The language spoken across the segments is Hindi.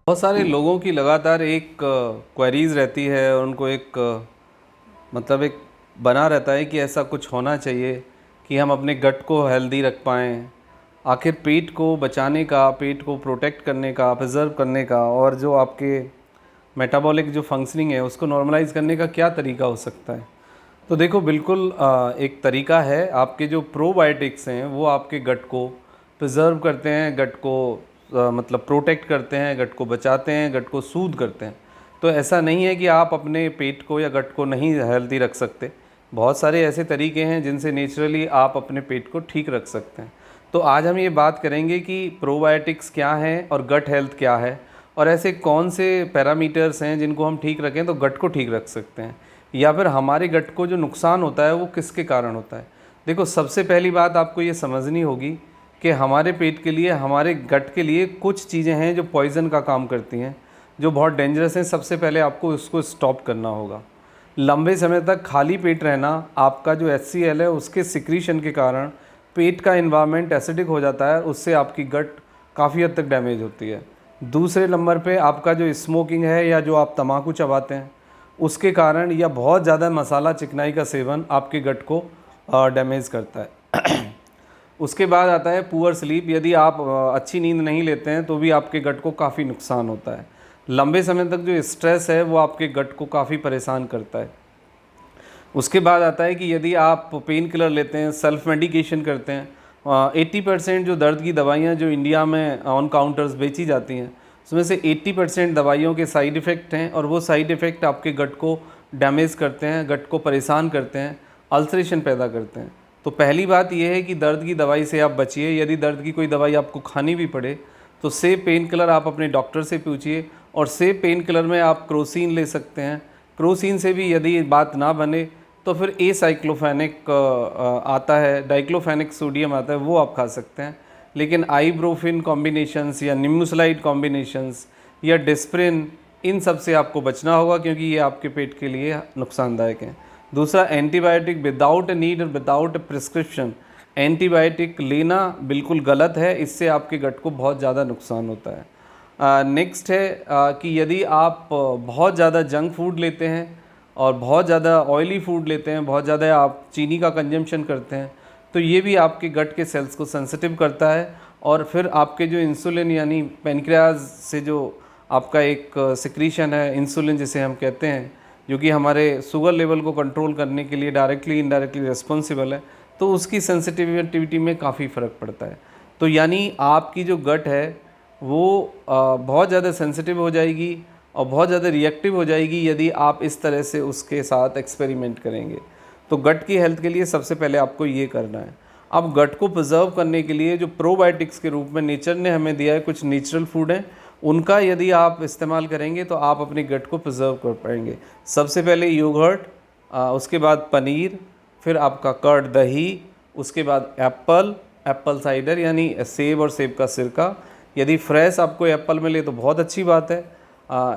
बहुत सारे लोगों की लगातार एक क्वेरीज रहती है और उनको एक मतलब एक बना रहता है कि ऐसा कुछ होना चाहिए कि हम अपने गट को हेल्दी रख पाएँ। आखिर पेट को बचाने का, पेट को प्रोटेक्ट करने का, प्रिजर्व करने का और जो आपके मेटाबॉलिक जो फंक्शनिंग है उसको नॉर्मलाइज़ करने का क्या तरीका हो सकता है। तो देखो बिल्कुल एक तरीका है। आपके जो प्रोबायोटिक्स हैं वो आपके गट को प्रिजर्व करते हैं, गट को मतलब प्रोटेक्ट करते हैं, गट को बचाते हैं, गट को सूद करते हैं। तो ऐसा नहीं है कि आप अपने पेट को या गट को नहीं हेल्दी रख सकते। बहुत सारे ऐसे तरीके हैं जिनसे नेचुरली आप अपने पेट को ठीक रख सकते हैं। तो आज हम ये बात करेंगे कि प्रोबायोटिक्स क्या हैं और गट हेल्थ क्या है, और ऐसे कौन से पैरामीटर्स हैं जिनको हम ठीक रखें तो गट को ठीक रख सकते हैं, या फिर हमारे गट को जो नुकसान होता है वो किसके कारण होता है। देखो सबसे पहली बात आपको ये समझनी होगी कि हमारे पेट के लिए, हमारे गट के लिए कुछ चीज़ें हैं जो पॉइज़न का काम करती हैं, जो बहुत डेंजरस हैं। सबसे पहले आपको उसको स्टॉप करना होगा। लंबे समय तक खाली पेट रहना, आपका जो HCl है उसके सिक्रीशन के कारण पेट का इन्वायरमेंट एसिडिक हो जाता है, उससे आपकी गट काफ़ी हद तक डैमेज होती है। दूसरे नंबर पे आपका जो स्मोकिंग है या जो आप तम्बाकू चबाते हैं उसके कारण, या बहुत ज़्यादा मसाला चिकनाई का सेवन आपके गट को डैमेज करता है। उसके बाद आता है पुअर स्लीप। यदि आप अच्छी नींद नहीं लेते हैं तो भी आपके गट को काफ़ी नुकसान होता है। लंबे समय तक जो स्ट्रेस है वो आपके गट को काफ़ी परेशान करता है। उसके बाद आता है कि यदि आप पेन किलर लेते हैं, सेल्फ मेडिकेशन करते हैं, 80% जो दर्द की दवाइयाँ जो इंडिया में ऑन काउंटर्स बेची जाती हैं उसमें से 80% दवाइयों के साइड इफ़ेक्ट हैं, और वो साइड इफ़ेक्ट आपके गट को डैमेज करते हैं, गट को परेशान करते हैं, अल्सरेशन पैदा करते हैं। तो पहली बात यह है कि दर्द की दवाई से आप बचिए। यदि दर्द की कोई दवाई आपको खानी भी पड़े तो सेफ पेन किलर आप अपने डॉक्टर से पूछिए, और सेफ पेन किलर में आप क्रोसिन ले सकते हैं। क्रोसिन से भी यदि बात ना बने तो फिर साइक्लोफेनिक आता है, डाइक्लोफेनिक सोडियम आता है, वो आप खा सकते हैं। लेकिन आइब्रोफिन कॉम्बिनेशंस या निम्बुसलाइड कॉम्बिनेशंस या डिस्प्रिन, इन सब से आपको बचना होगा क्योंकि ये आपके पेट के लिए नुकसानदायक हैं। दूसरा, एंटीबायोटिक विदाउट नीड और विदाउट प्रिस्क्रिप्शन एंटीबायोटिक लेना बिल्कुल गलत है। इससे आपके गट को बहुत ज़्यादा नुकसान होता है। नेक्स्ट है कि यदि आप बहुत ज़्यादा जंक फूड लेते हैं और बहुत ज़्यादा ऑयली फूड लेते हैं, बहुत ज़्यादा आप चीनी का कंजम्पशन करते हैं, तो ये भी आपके गट के सेल्स को सेंसिटिव करता है, और फिर आपके जो इंसुलिन यानी पैनक्रियाज से जो आपका एक सिक्रीशन है इंसुलिन जिसे हम कहते हैं, जो कि हमारे शुगर लेवल को कंट्रोल करने के लिए डायरेक्टली इनडायरेक्टली रिस्पॉन्सिबल है, तो उसकी सेंसिटिविटी में काफ़ी फ़र्क पड़ता है। तो यानी आपकी जो गट है वो बहुत ज़्यादा सेंसिटिव हो जाएगी और बहुत ज़्यादा रिएक्टिव हो जाएगी यदि आप इस तरह से उसके साथ एक्सपेरिमेंट करेंगे। तो गट की हेल्थ के लिए सबसे पहले आपको ये करना है। अब गट को प्रिजर्व करने के लिए जो प्रोबायोटिक्स के रूप में नेचर ने हमें दिया है, कुछ नेचुरल फूड हैं, उनका यदि आप इस्तेमाल करेंगे तो आप अपने गट को प्रिजर्व कर पाएंगे। सबसे पहले योगर्ट, उसके बाद पनीर, फिर आपका कर्ड दही, उसके बाद एप्पल साइडर यानी सेब और सेब का सिरका। यदि फ्रेश आपको एप्पल मिले तो बहुत अच्छी बात है।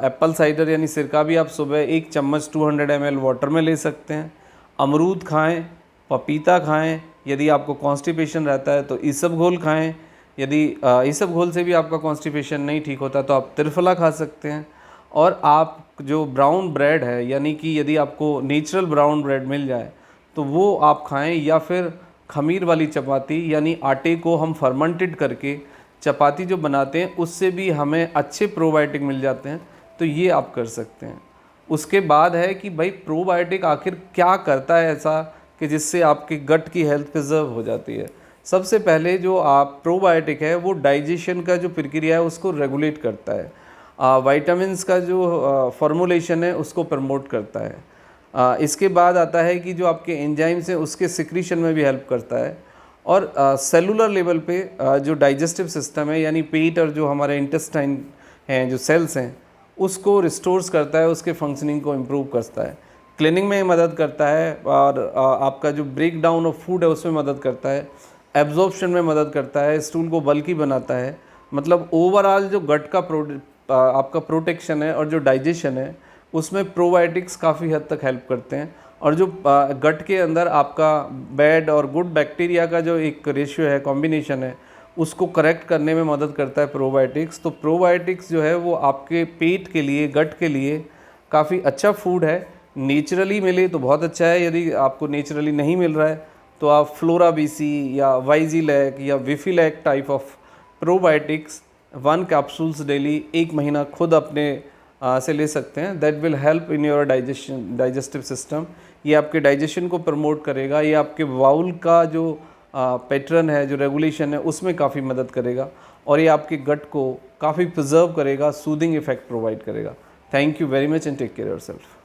एप्पल साइडर यानी सिरका भी आप सुबह 1 चम्मच 200 ml वाटर में ले सकते हैं। अमरूद खाएं, पपीता खाएं। यदि आपको कॉन्स्टिपेशन रहता है तो ईसबगोल खाएं। यदि ईसबगोल से भी आपका कॉन्स्टिपेशन नहीं ठीक होता तो आप त्रिफला खा सकते हैं। और आप जो ब्राउन ब्रेड है, यानी कि यदि आपको नेचुरल ब्राउन ब्रेड मिल जाए तो वो आप खाएं, या फिर खमीर वाली चपाती यानी आटे को हम फर्मेंटेड करके चपाती जो बनाते हैं उससे भी हमें अच्छे प्रोबायोटिक मिल जाते हैं, तो ये आप कर सकते हैं। उसके बाद है कि भाई प्रोबायोटिक आखिर क्या करता है ऐसा कि जिससे आपके गट की हेल्थ प्रिजर्व हो जाती है। सबसे पहले जो आप प्रोबायोटिक है वो डाइजेशन का जो प्रक्रिया है उसको रेगुलेट करता है। वाइटामिन्स का जो फॉर्मुलेशन है उसको प्रमोट करता है। इसके बाद आता है कि जो आपके एंजाइम्स हैं उसके सिक्रीशन में भी हेल्प करता है। और सेलुलर लेवल पे जो डाइजेस्टिव सिस्टम है यानी पेट और जो हमारे इंटेस्टाइन हैं, जो सेल्स हैं, उसको रिस्टोर्स करता है, उसके फंक्शनिंग को इम्प्रूव करता है, क्लीनिंग में मदद करता है, और आपका जो ब्रेक डाउन ऑफ फूड है उसमें मदद करता है, एब्जॉर्प्शन में मदद करता है, स्टूल को बल्की बनाता है। मतलब ओवरऑल जो गट का आपका प्रोटेक्शन है और जो डाइजेशन है उसमें प्रोबायोटिक्स काफ़ी हद तक हेल्प करते हैं। और जो गट के अंदर आपका बैड और गुड बैक्टीरिया का जो एक रेशियो है, कॉम्बिनेशन है, उसको करेक्ट करने में मदद करता है प्रोबायोटिक्स। तो प्रोबायोटिक्स जो है वो आपके पेट के लिए, गट के लिए काफ़ी अच्छा फूड है। नेचुरली मिले तो बहुत अच्छा है, यदि आपको नेचुरली नहीं मिल रहा है तो आप फ्लोरा बीसी या वाइजीलैक या विफिलैक type of probiotics 1 capsules daily 1 महीना खुद अपने से ले सकते हैं। That will help in your digestive system. ये आपके डाइजेशन को प्रमोट करेगा, ये आपके बाउल का जो पैटर्न है, जो रेगुलेशन है, उसमें काफ़ी मदद करेगा और ये आपके गट को काफ़ी प्रिजर्व करेगा, सूदिंग इफेक्ट प्रोवाइड करेगा। Thank you very much and take care yourself.